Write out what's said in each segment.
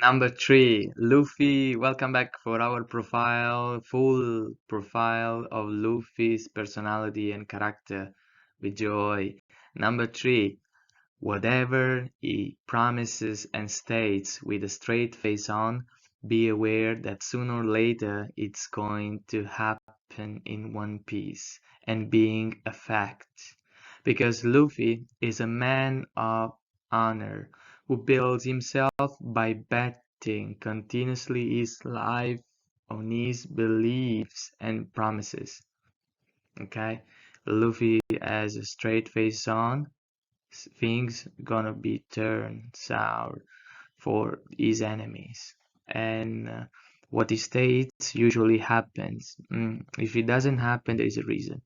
Number three, Luffy. Welcome back for our full profile of Luffy's personality and character with joy. Number three, whatever he promises and states with a straight face on, be aware that sooner or later it's going to happen in One Piece and being a fact. Because Luffy is a man of honor who builds himself by betting continuously his life on his beliefs and promises. Okay? Luffy has a straight face on, things gonna be turned sour for his enemies. And what he states usually happens. If it doesn't happen, there is a reason.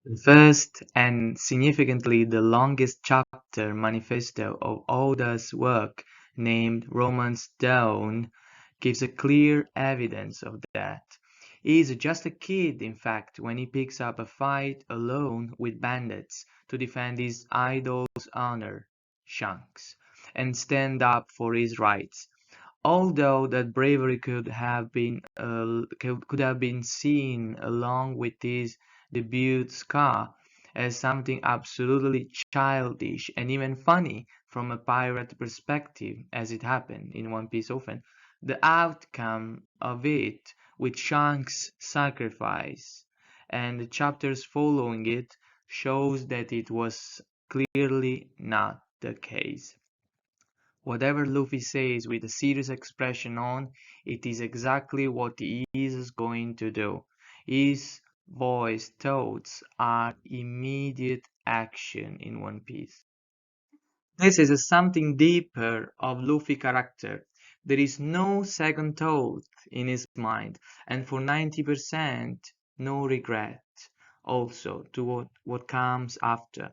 The first and significantly the longest chapter manifesto of Oda's work, named Romance Dawn, gives a clear evidence of that. He is just a kid, in fact, when he picks up a fight alone with bandits to defend his idol's honor, Shanks, and stand up for his rights. Although that bravery could have been seen along with his debut scar as something absolutely childish and even funny from a pirate perspective, as it happened in One Piece often, the outcome of it, with Shanks' sacrifice and the chapters following it, shows that it was clearly not the case. Whatever Luffy says with a serious expression on, it is exactly what he is going to do. His voice thoughts are immediate action in One Piece. This is a something deeper of Luffy character. There is no second thought in his mind, and for 90% no regret also to what comes after.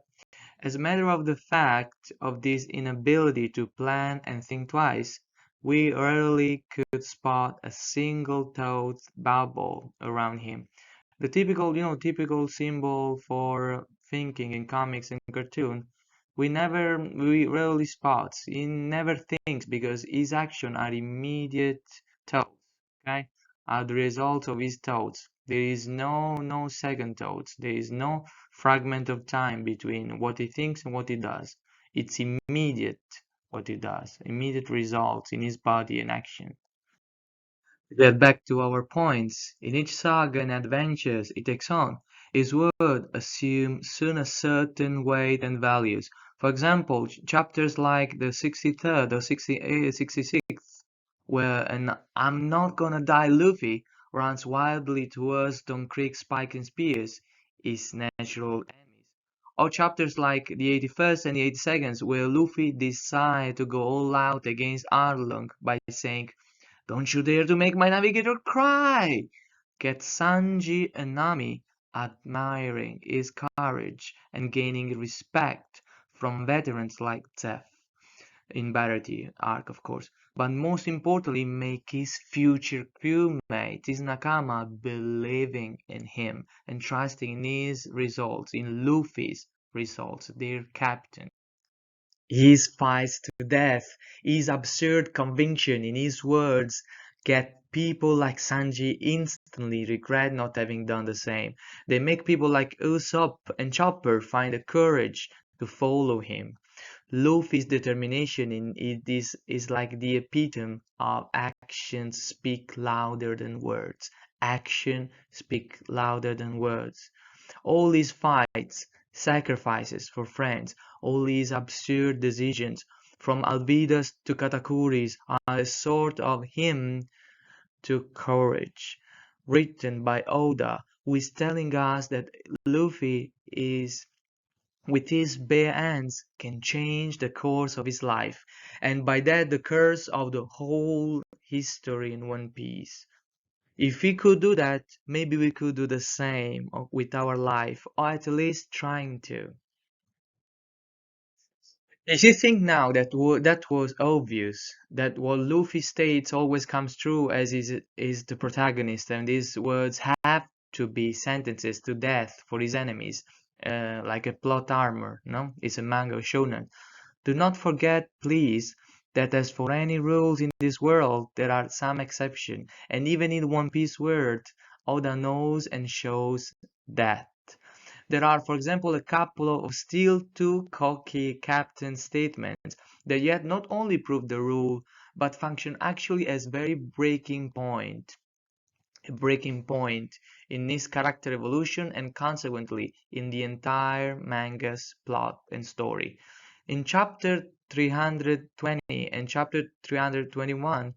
As a matter of the fact of this inability to plan and think twice, we rarely could spot a single thought bubble around him. The typical symbol for thinking in comics and cartoon, we rarely spots. He never thinks because his actions are immediate thoughts, okay? Are the result of his thoughts. There is no second thoughts. There is no fragment of time between what he thinks and what he does. It's immediate what he does, immediate results in his body and action. To get back to our points, in each saga and adventures it takes on, his word assumes soon a certain weight and values. For example, chapters like the 63rd or 66th, where an I'm not gonna die Luffy runs wildly towards Don Creek's spiking spears, his natural enemies. Or chapters like the 81st and the 82nd, where Luffy decides to go all out against Arlong by saying, "Don't you dare to make my navigator cry!" Get Sanji and Nami admiring his courage and gaining respect from veterans like Zeph in Barati arc, of course, but most importantly, make his future crewmate, his Nakama, believing in him and trusting in his results, in Luffy's results, their captain. His fights to death, his absurd conviction in his words get people like Sanji instantly regret not having done the same. They make people like Usopp and Chopper find the courage to follow him. Luffy's determination in it is like the epitome of actions speak louder than words. Action speak louder than words. All his fights, sacrifices for friends, all his absurd decisions, from Alvida's to Katakuri's, are a sort of hymn to courage, written by Oda, who is telling us that Luffy is with his bare hands can change the course of his life, and by that the course of the whole history in One Piece. If we could do that, maybe we could do the same with our life, or at least trying to. If you think now that that was obvious, that what Luffy states always comes true as is the protagonist, and these words have to be sentences to death for his enemies, like a plot armor, no? It's a manga shonen. Do not forget, please, That as for any rules in this world, there are some exceptions, and even in One Piece world, Oda knows and shows that. There are, for example, a couple of still too cocky captain statements that yet not only prove the rule, but function actually as a breaking point in his character evolution and consequently in the entire manga's plot and story. In chapter 320 and chapter 321,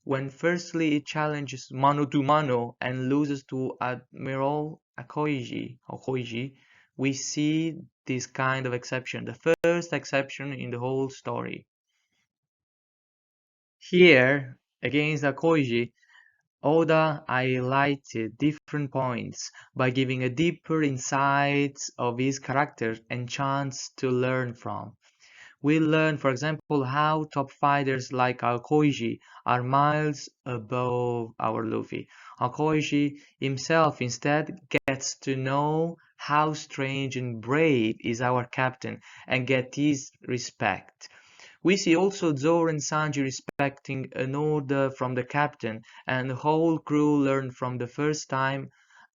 when firstly it challenges mano to mano and loses to Admiral Akoiji, we see this kind of exception, the first exception in the whole story. Here, against Akoiji, Oda highlighted different points by giving a deeper insight of his character and chance to learn from. We learn, for example, how top fighters like Aokiji are miles above our Luffy. Aokiji himself instead gets to know how strange and brave is our captain and get his respect. We see also Zoro and Sanji respecting an order from the captain, and the whole crew learn from the first time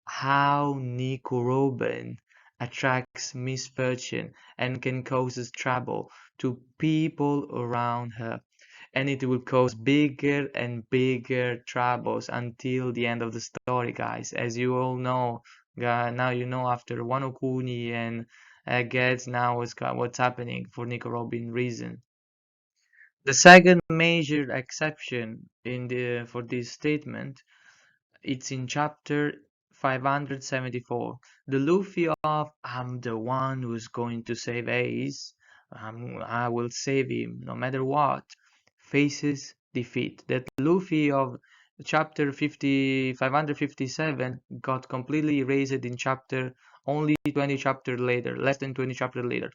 how Nico Robin attracts misfortune and can cause trouble to people around her. And it will cause bigger and bigger troubles until the end of the story, guys. As you all know, now you know after Wano Kuni and gets now what's happening for Nico Robin reason. The second major exception in the for this statement, it's in chapter 574. The Luffy of "I'm the one who's going to save Ace, I will save him no matter what" faces defeat. That Luffy of chapter 557 got completely erased in chapter only 20 chapters later, less than 20 chapters later,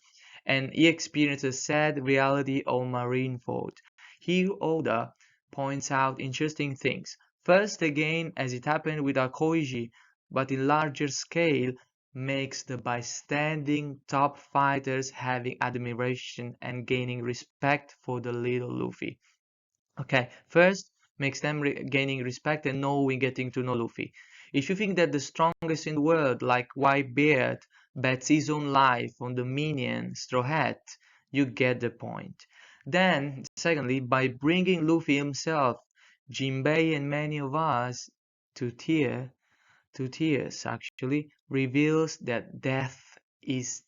and he experienced a sad reality of Marineford. Here Oda points out interesting things. First, again, as it happened with Akoiji, but in larger scale, makes the bystanding top fighters having admiration and gaining respect for the little Luffy. Okay, first makes them gaining respect and knowing, getting to know Luffy. If you think that the strongest in the world, like Whitebeard, bets his own life on the minion Straw Hat, you get the point. Then, secondly, by bringing Luffy himself, Jinbei and many of us to tears actually reveals that death is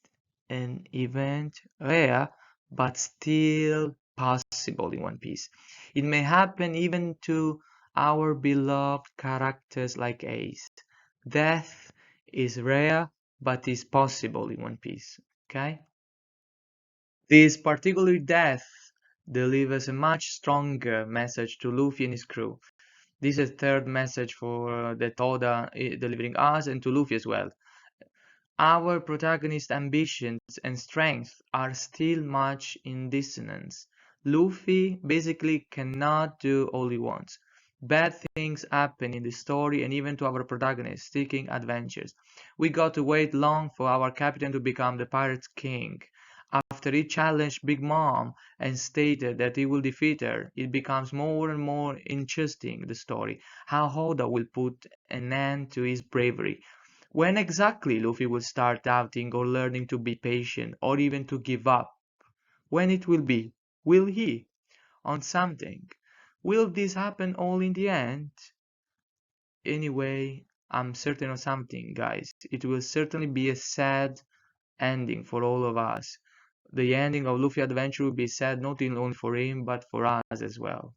an event rare but still possible in One Piece. It may happen even to our beloved characters like Ace. Death is rare but is possible in One Piece. Okay? This particular death delivers a much stronger message to Luffy and his crew. This is a third message for that Oda delivering us and to Luffy as well. Our protagonist's ambitions and strengths are still much in dissonance. Luffy basically cannot do all he wants. Bad things happen in the story and even to our protagonist seeking adventures. We got to wait long for our captain to become the pirate king. After he challenged Big Mom and stated that he will defeat her, it becomes more and more interesting the story, how Oda will put an end to his bravery. When exactly Luffy will start doubting or learning to be patient or even to give up? When it will be? Will he? On something? Will this happen all in the end? Anyway, I'm certain of something, guys. It will certainly be a sad ending for all of us. The ending of Luffy Adventure will be sad not only for him but for us as well.